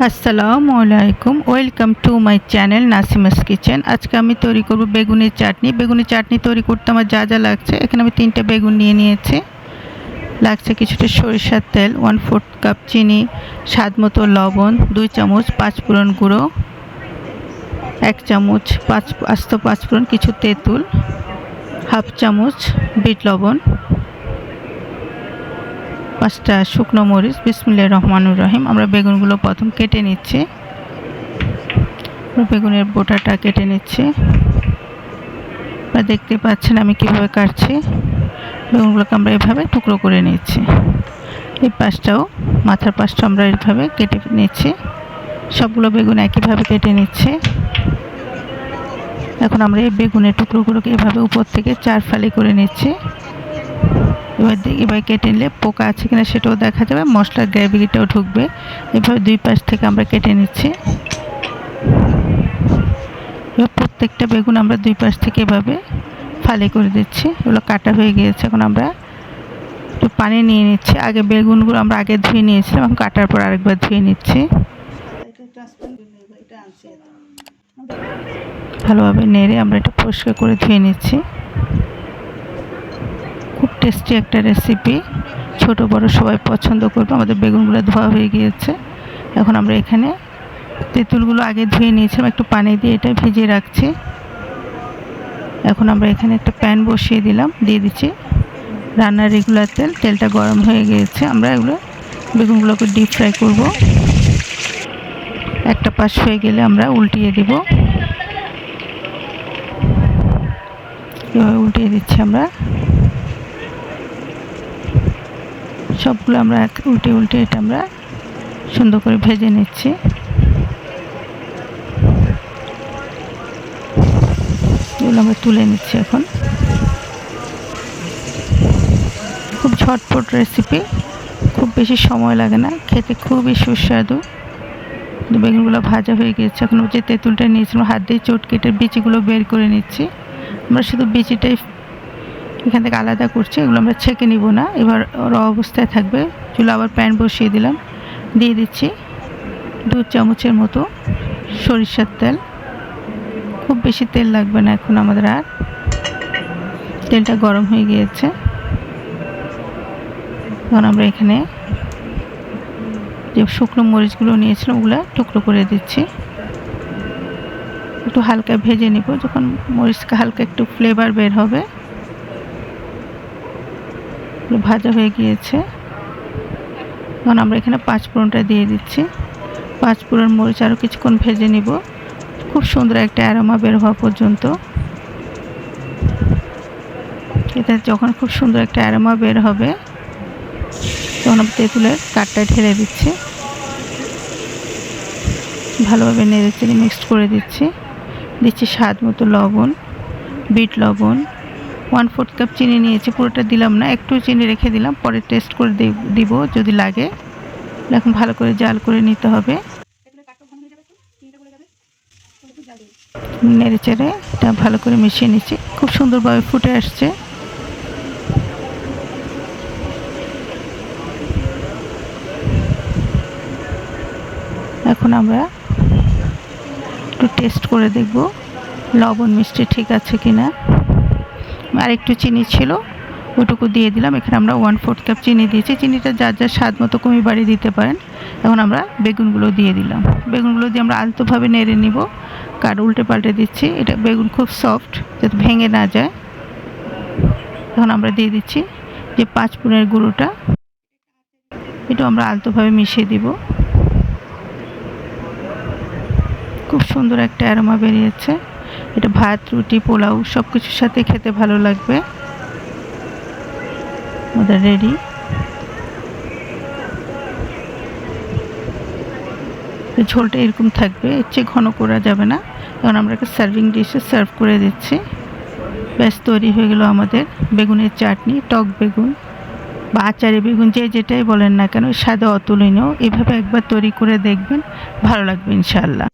আসসালামু আলাইকুম, welcome to my channel Nasima's kitchen. আজকে আমি তৈরি করব বেগুনের চাটনি। বেগুনের চাটনি তৈরি করতে আমার যা যা লাগছে, এখানে আমি 3টে বেগুন নিয়ে নিয়েছি। লাগছে কিছুটা সরিষার তেল, 1/4 কাপ চিনি, স্বাদ মতো লবণ, 2 চামচ পাঁচফোড়ন গুঁড়ো, 1 চামচ আস্ত পাঁচফোড়ন, কিছু তেঁতুল, হাফ চামচ বিট লবণ, 5টা শুকনো মরিচ। বিসমিল্লাহির রহমানির রহিম। আমরা বেগুনগুলো প্রথম কেটে নিচ্ছি। বেগুনের বোটাটা কেটে নিচ্ছি। দেখতে পাচ্ছেন আমি কিভাবে কাটছি। বেগুনগুলোকে আমরা এভাবে টুকরো করে নিচ্ছি। এই পাশটাও, মাথার পাশটা আমরা এইভাবে কেটে নিচ্ছি। সবগুলো বেগুন একইভাবে কেটে নিচ্ছি। এখন আমরা এই বেগুনের টুকরোগুলোকে এভাবে উপর থেকে 4 ফালি করে নিচ্ছি। এবার কেটে নিলে পোকা আছে কিনা সেটাও দেখা যাবে, মশলার গ্রেভিটাও ঢুকবে। এভাবে 2 পাশ থেকে আমরা কেটে নিচ্ছি। এবার প্রত্যেকটা বেগুন আমরা 2 পাশ থেকে এভাবে ফালি করে দিচ্ছি। এগুলো কাটা হয়ে গিয়েছে। এখন আমরা একটু পানি নিয়ে নিচ্ছি। আগে বেগুনগুলো আমরা আগে ধুয়ে নিয়েছিলাম, এখন কাটার পর আরেকবার ধুয়ে নিচ্ছি। ভালোভাবে নেড়ে আমরা এটা পরিষ্কার করে ধুয়ে নিচ্ছি। খুব টেস্টি একটা রেসিপি, ছোট বড় সবাই পছন্দ করবে। আমাদের বেগুনগুলো ধোয়া হয়ে গিয়েছে। এখন আমরা এখানে তেঁতুলগুলো আগে ধুয়ে নিয়েছিলাম, একটু পানি দিয়ে এটা ভিজিয়ে রাখছি। এখন আমরা এখানে একটা প্যান বসিয়ে দিলাম, দিয়ে দিচ্ছি রান্নার রেগুলার তেল। তেলটা গরম হয়ে গিয়েছে। আমরা এগুলো বেগুনগুলোকে ডিপ ফ্রাই করব। একটা পাশ হয়ে গেলে আমরা উল্টিয়ে দেব। এভাবে উল্টিয়ে দিচ্ছি আমরা। সবগুলো আমরা উল্টে উল্টে এটা আমরা সুন্দর করে ভেজে নিচ্ছি। এগুলো আমরা তুলে নিচ্ছি। এখন খুব ঝটপট রেসিপি, খুব বেশি সময় লাগে না, খেতে খুবই সুস্বাদু। বেগুনগুলো ভাজা হয়ে গিয়েছে। এখন যে তেঁতুলটা নিয়েছিলাম হাত দিয়ে চটকে এটার বিচিগুলো বের করে নিচ্ছি। আমরা শুধু বিচিটাই এখান থেকে আলাদা করছি, এগুলো আমরা ছেঁকে নিব না। এবার অবস্থায় থাকবে। চুলো আবার প্যান বসিয়ে দিলাম, দিয়ে দিচ্ছি 2 চামচের মতো সরিষার তেল। খুব বেশি তেল লাগবে না এখন আমাদের। আর তেলটা গরম হয়ে গিয়েছে। এখন আমরা এখানে যে শুকনো মরিচগুলো নিয়েছিলাম ওগুলো টুকরো করে দিচ্ছি। একটু হালকা ভেজে নিব। যখন মরিচটা হালকা একটু ফ্লেভার বের হবে, ভাজা হয়ে গিয়েছে। এখন আমরা এখানে পাঁচফোড়নটা দিয়ে দিচ্ছি। পাঁচফোড়ন মরিচ আরও কিছুক্ষণ ভেজে নিব, খুব সুন্দর একটা অ্যারোমা বের হওয়া পর্যন্ত। এটা যখন খুব সুন্দর একটা অ্যারোমা বের হবে, তখন আমরা তেঁতুলের কাঠটা ঢেলে দিচ্ছি। ভালোভাবে নেড়ে চেড়ে মিক্সড করে দিচ্ছি। দিচ্ছি স্বাদ মতো লবণ, বিট লবণ, 1/4 কাপ চিনি নিয়েছি। পুরোটা দিলাম না, একটু চিনি রেখে দিলাম, পরে টেস্ট করে দিব যদি লাগে। এখন ভালো করে জাল করে নিতে হবে। নেড়ে চেড়ে এটা ভালো করে মিশিয়ে নিচ্ছি। খুব সুন্দরভাবে ফুটে আসছে। এখন আমরা একটু টেস্ট করে দেখব লবণ মিষ্টি ঠিক আছে কিনা। আর একটু চিনি ছিল, ওটুকু দিয়ে দিলাম। এখানে আমরা 1/4 কাপ চিনি দিয়েছি। চিনিটা যার যার স্বাদ মতো কমিয়ে বাড়িয়ে দিতে পারেন। এখন আমরা বেগুনগুলো দিয়ে দিলাম। বেগুনগুলো দিয়ে আমরা আলতোভাবে নেড়ে নিব, কার উল্টে পাল্টে দিচ্ছি। এটা বেগুন খুব সফট, যাতে ভেঙে না যায়। এখন আমরা দিয়ে দিচ্ছি যে পাঁচফোড়নের গুঁড়োটা, এটা আমরা আলতোভাবে মিশিয়ে দিব। খুব সুন্দর একটা অ্যারোমা বেরিয়েছে। এটা ভাত, রুটি, পোলাও সব কিছুর সাথে খেতে ভালো লাগবে। আমাদের রেডি। ঝোলটা এরকম থাকবে, এর চেয়ে ঘন করা যাবে না। এখন আমরা একটা সার্ভিং ডিশে সার্ভ করে দিচ্ছি। ব্যাস তৈরি হয়ে গেল আমাদের বেগুনের চাটনি। টক বেগুন বা আচারে বেগুন, যে যেটাই বলেন না কেন, স্বাদে অতুলনীয়। এভাবে একবার তৈরি করে দেখবেন, ভালো লাগবে ইনশাআল্লাহ।